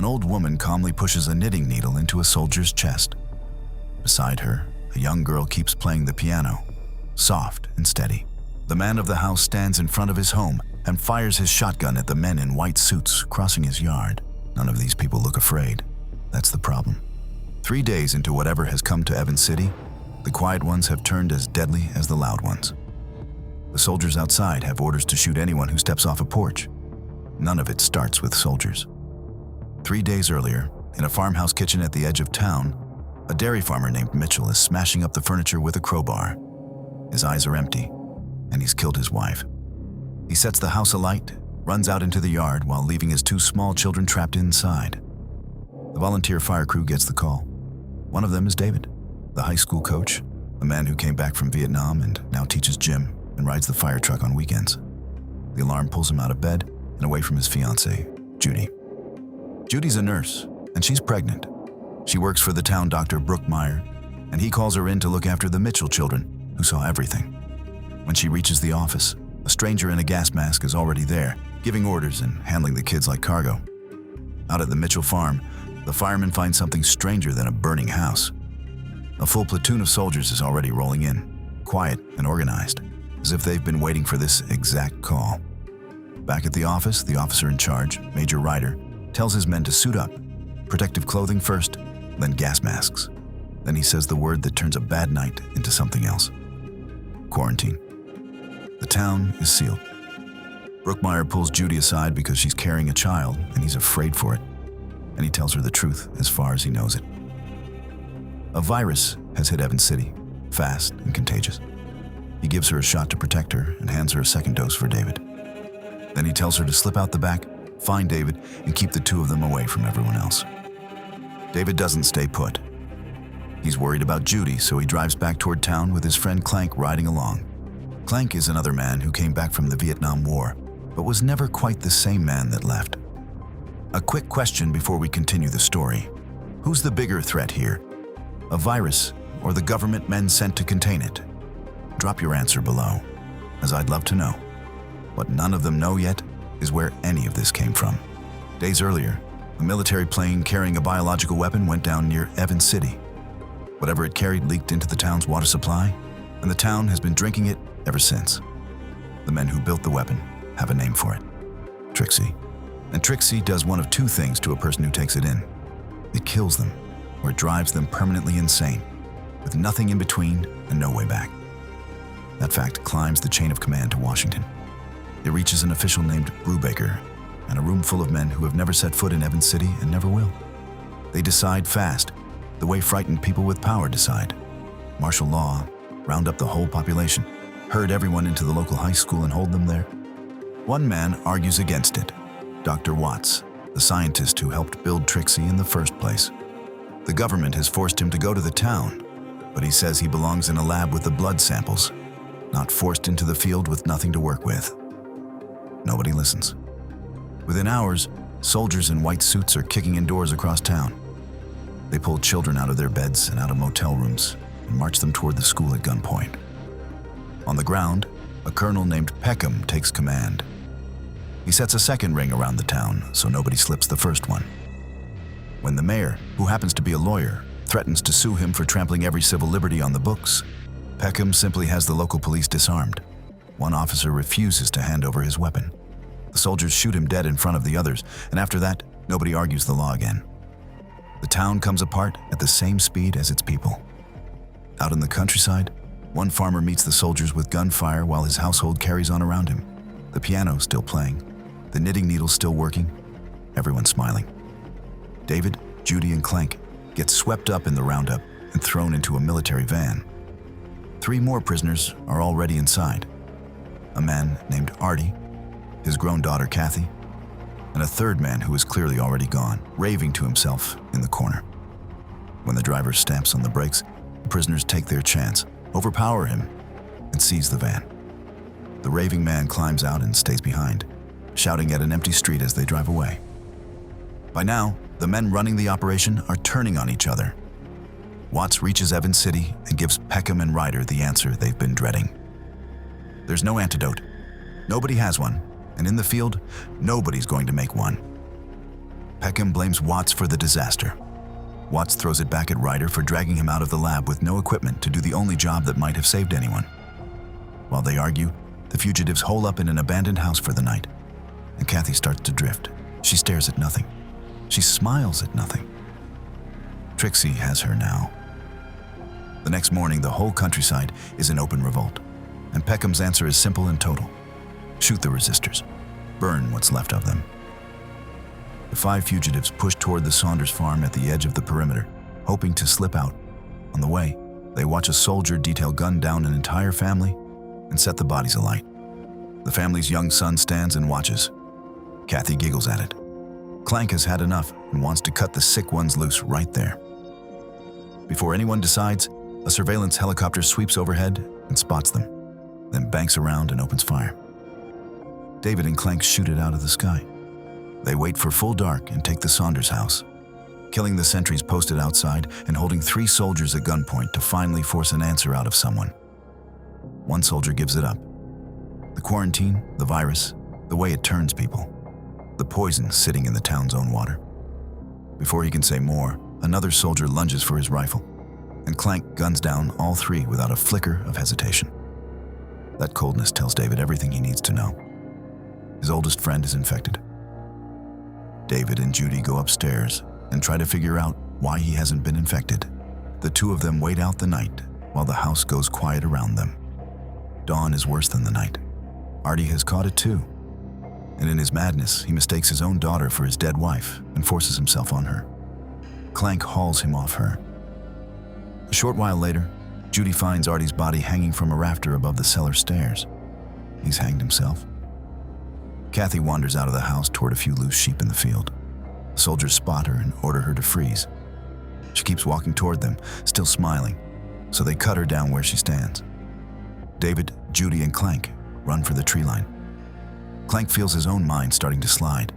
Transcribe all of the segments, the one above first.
An old woman calmly pushes a knitting needle into a soldier's chest. Beside her, a young girl keeps playing the piano, soft and steady. The man of the house stands in front of his home and fires his shotgun at the men in white suits crossing his yard. None of these people look afraid. That's the problem. 3 days into whatever has come to Evans City, the quiet ones have turned as deadly as the loud ones. The soldiers outside have orders to shoot anyone who steps off a porch. None of it starts with soldiers. 3 days earlier, in a farmhouse kitchen at the edge of town, a dairy farmer named Mitchell is smashing up the furniture with a crowbar. His eyes are empty, and he's killed his wife. He sets the house alight, runs out into the yard while leaving his 2 small children trapped inside. The volunteer fire crew gets the call. One of them is David, the high school coach, a man who came back from Vietnam and now teaches gym and rides the fire truck on weekends. The alarm pulls him out of bed and away from his fiancée, Judy. Judy's a nurse, and she's pregnant. She works for the town doctor, Brooke Meyer, and he calls her in to look after the Mitchell children, who saw everything. When she reaches the office, a stranger in a gas mask is already there, giving orders and handling the kids like cargo. Out at the Mitchell farm, the firemen find something stranger than a burning house. A full platoon of soldiers is already rolling in, quiet and organized, as if they've been waiting for this exact call. Back at the office, the officer in charge, Major Ryder, tells his men to suit up, protective clothing first, then gas masks. Then he says the word that turns a bad night into something else. Quarantine. The town is sealed. Brookmeyer pulls Judy aside because she's carrying a child and he's afraid for it. And he tells her the truth as far as he knows it. A virus has hit Evans City, fast and contagious. He gives her a shot to protect her and hands her a second dose for David. Then he tells her to slip out the back, find David, and keep the 2 of them away from everyone else. David doesn't stay put. He's worried about Judy, so he drives back toward town with his friend Clank riding along. Clank is another man who came back from the Vietnam War, but was never quite the same man that left. A quick question before we continue the story. Who's the bigger threat here? A virus or the government men sent to contain it? Drop your answer below, as I'd love to know. What none of them know yet is where any of this came from. Days earlier, a military plane carrying a biological weapon went down near Evans City. Whatever it carried leaked into the town's water supply, and the town has been drinking it ever since. The men who built the weapon have a name for it: Trixie. And Trixie does one of 2 things to a person who takes it in. It kills them, or it drives them permanently insane, with nothing in between and no way back. That fact climbs the chain of command to Washington. It reaches an official named Brubaker and a room full of men who have never set foot in Evans City and never will. They decide fast, the way frightened people with power decide. Martial law, round up the whole population, herd everyone into the local high school and hold them there. One man argues against it, Dr. Watts, the scientist who helped build Trixie in the first place. The government has forced him to go to the town, but he says he belongs in a lab with the blood samples, not forced into the field with nothing to work with. Nobody listens. Within hours, soldiers in white suits are kicking in doors across town. They pull children out of their beds and out of motel rooms and march them toward the school at gunpoint. On the ground, a colonel named Peckham takes command. He sets a second ring around the town so nobody slips the first one. When the mayor, who happens to be a lawyer, threatens to sue him for trampling every civil liberty on the books, Peckham simply has the local police disarmed. One officer refuses to hand over his weapon. The soldiers shoot him dead in front of the others, and after that, nobody argues the law again. The town comes apart at the same speed as its people. Out in the countryside, one farmer meets the soldiers with gunfire while his household carries on around him. The piano still playing, the knitting needle still working, everyone smiling. David, Judy, and Clank get swept up in the roundup and thrown into a military van. 3 more prisoners are already inside. A man named Artie, his grown daughter Kathy, and a third man who is clearly already gone, raving to himself in the corner. When the driver stamps on the brakes, the prisoners take their chance, overpower him, and seize the van. The raving man climbs out and stays behind, shouting at an empty street as they drive away. By now, the men running the operation are turning on each other. Watts reaches Evans City and gives Peckham and Ryder the answer they've been dreading. There's no antidote. Nobody has one, and in the field, nobody's going to make one. Peckham blames Watts for the disaster. Watts throws it back at Ryder for dragging him out of the lab with no equipment to do the only job that might have saved anyone. While they argue, the fugitives hole up in an abandoned house for the night, and Kathy starts to drift. She stares at nothing. She smiles at nothing. Trixie has her now. The next morning, the whole countryside is in open revolt, and Peckham's answer is simple and total. Shoot the resistors. Burn what's left of them. The 5 fugitives push toward the Saunders farm at the edge of the perimeter, hoping to slip out. On the way, they watch a soldier detail gun down an entire family and set the bodies alight. The family's young son stands and watches. Kathy giggles at it. Clank has had enough and wants to cut the sick ones loose right there. Before anyone decides, a surveillance helicopter sweeps overhead and spots them, then banks around and opens fire. David and Clank shoot it out of the sky. They wait for full dark and take the Saunders house, killing the sentries posted outside and holding 3 soldiers at gunpoint to finally force an answer out of someone. One soldier gives it up. The quarantine, the virus, the way it turns people, the poison sitting in the town's own water. Before he can say more, another soldier lunges for his rifle, and Clank guns down all 3 without a flicker of hesitation. That coldness tells David everything he needs to know. His oldest friend is infected. David and Judy go upstairs and try to figure out why he hasn't been infected. The 2 of them wait out the night while the house goes quiet around them. Dawn is worse than the night. Artie has caught it too, and in his madness, he mistakes his own daughter for his dead wife and forces himself on her. Clank hauls him off her. A short while later, Judy finds Artie's body hanging from a rafter above the cellar stairs. He's hanged himself. Kathy wanders out of the house toward a few loose sheep in the field. Soldiers spot her and order her to freeze. She keeps walking toward them, still smiling, so they cut her down where she stands. David, Judy, and Clank run for the tree line. Clank feels his own mind starting to slide,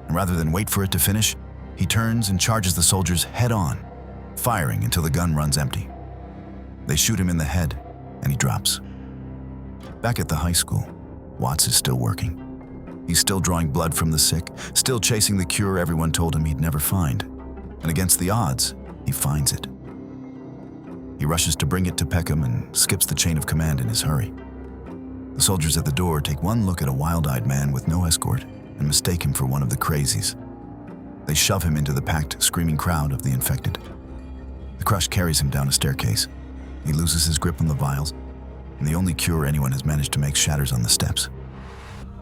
and rather than wait for it to finish, he turns and charges the soldiers head on, firing until the gun runs empty. They shoot him in the head, and he drops. Back at the high school, Watts is still working. He's still drawing blood from the sick, still chasing the cure everyone told him he'd never find. And against the odds, he finds it. He rushes to bring it to Peckham and skips the chain of command in his hurry. The soldiers at the door take one look at a wild-eyed man with no escort and mistake him for one of the Crazies. They shove him into the packed, screaming crowd of the infected. The crush carries him down a staircase. He loses his grip on the vials, and the only cure anyone has managed to make shatters on the steps.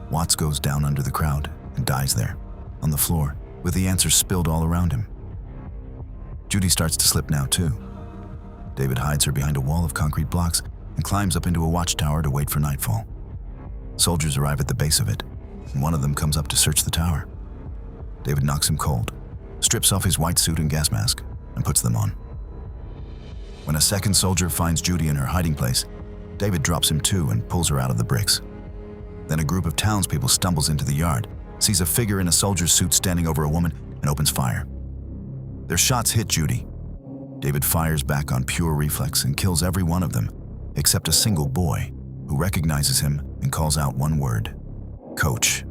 Watts goes down under the crowd and dies there, on the floor, with the answers spilled all around him. Judy starts to slip now too. David hides her behind a wall of concrete blocks and climbs up into a watchtower to wait for nightfall. Soldiers arrive at the base of it, and one of them comes up to search the tower. David knocks him cold, strips off his white suit and gas mask, and puts them on. When a second soldier finds Judy in her hiding place, David drops him too and pulls her out of the bricks. Then a group of townspeople stumbles into the yard, sees a figure in a soldier's suit standing over a woman, and opens fire. Their shots hit Judy. David fires back on pure reflex and kills every one of them, except a single boy, who recognizes him and calls out one word: Coach.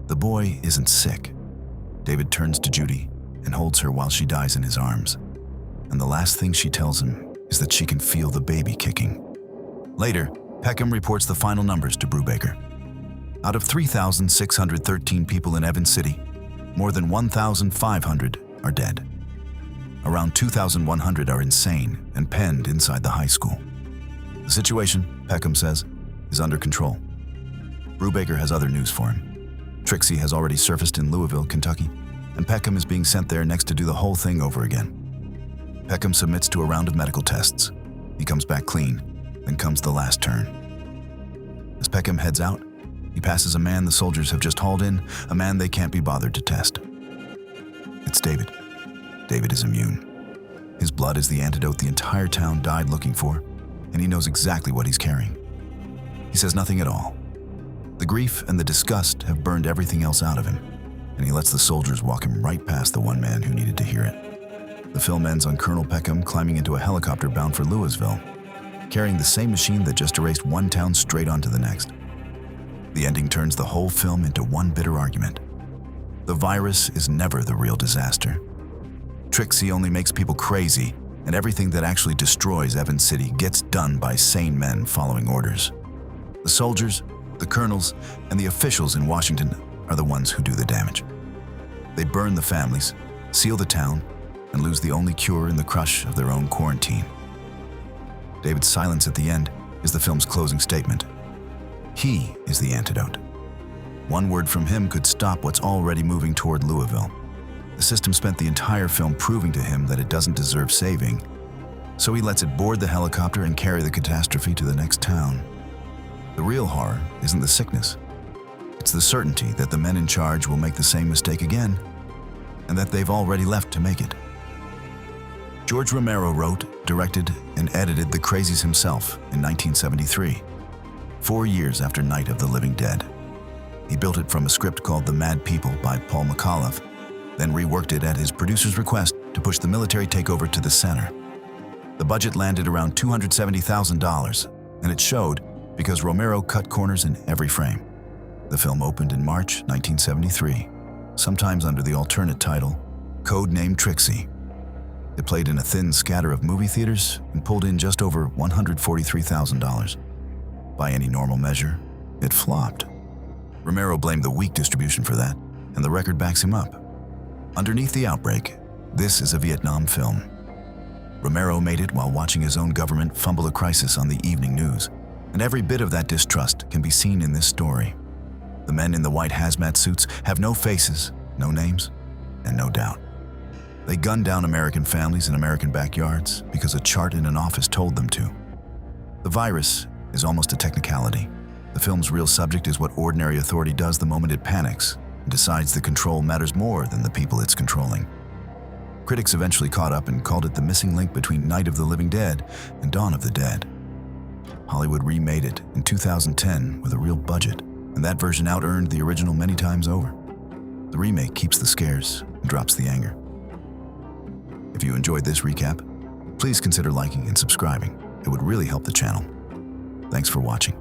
The boy isn't sick. David turns to Judy and holds her while she dies in his arms. And the last thing she tells him is that she can feel the baby kicking. Later, Peckham reports the final numbers to Brubaker. Out of 3,613 people in Evans City, more than 1,500 are dead. Around 2,100 are insane and penned inside the high school. The situation, Peckham says, is under control. Brubaker has other news for him. Trixie has already surfaced in Louisville, Kentucky, and Peckham is being sent there next to do the whole thing over again. Peckham submits to a round of medical tests. He comes back clean. Then comes the last turn. As Peckham heads out, he passes a man the soldiers have just hauled in, a man they can't be bothered to test. It's David. David is immune. His blood is the antidote the entire town died looking for, and he knows exactly what he's carrying. He says nothing at all. The grief and the disgust have burned everything else out of him, and he lets the soldiers walk him right past the one man who needed to hear it. The film ends on Colonel Peckham climbing into a helicopter bound for Louisville, carrying the same machine that just erased one town straight onto the next. The ending turns the whole film into one bitter argument. The virus is never the real disaster. Trixie only makes people crazy, and everything that actually destroys Evans City gets done by sane men following orders. The soldiers, the colonels, and the officials in Washington are the ones who do the damage. They burn the families, seal the town, and lose the only cure in the crush of their own quarantine. David's silence at the end is the film's closing statement. He is the antidote. One word from him could stop what's already moving toward Louisville. The system spent the entire film proving to him that it doesn't deserve saving, so he lets it board the helicopter and carry the catastrophe to the next town. The real horror isn't the sickness. It's the certainty that the men in charge will make the same mistake again, and that they've already left to make it. George Romero wrote, directed, and edited The Crazies himself in 1973, 4 years after Night of the Living Dead. He built it from a script called The Mad People by Paul McAuliffe, then reworked it at his producer's request to push the military takeover to the center. The budget landed around $270,000, and it showed because Romero cut corners in every frame. The film opened in March 1973, sometimes under the alternate title, Codename Trixie. It played in a thin scatter of movie theaters and pulled in just over $143,000. By any normal measure, it flopped. Romero blamed the weak distribution for that, and the record backs him up. Underneath the outbreak, this is a Vietnam film. Romero made it while watching his own government fumble a crisis on the evening news, and every bit of that distrust can be seen in this story. The men in the white hazmat suits have no faces, no names, and no doubt. They gunned down American families in American backyards because a chart in an office told them to. The virus is almost a technicality. The film's real subject is what ordinary authority does the moment it panics and decides the control matters more than the people it's controlling. Critics eventually caught up and called it the missing link between Night of the Living Dead and Dawn of the Dead. Hollywood remade it in 2010 with a real budget, and that version out-earned the original many times over. The remake keeps the scares and drops the anger. If you enjoyed this recap, please consider liking and subscribing. It would really help the channel. Thanks for watching.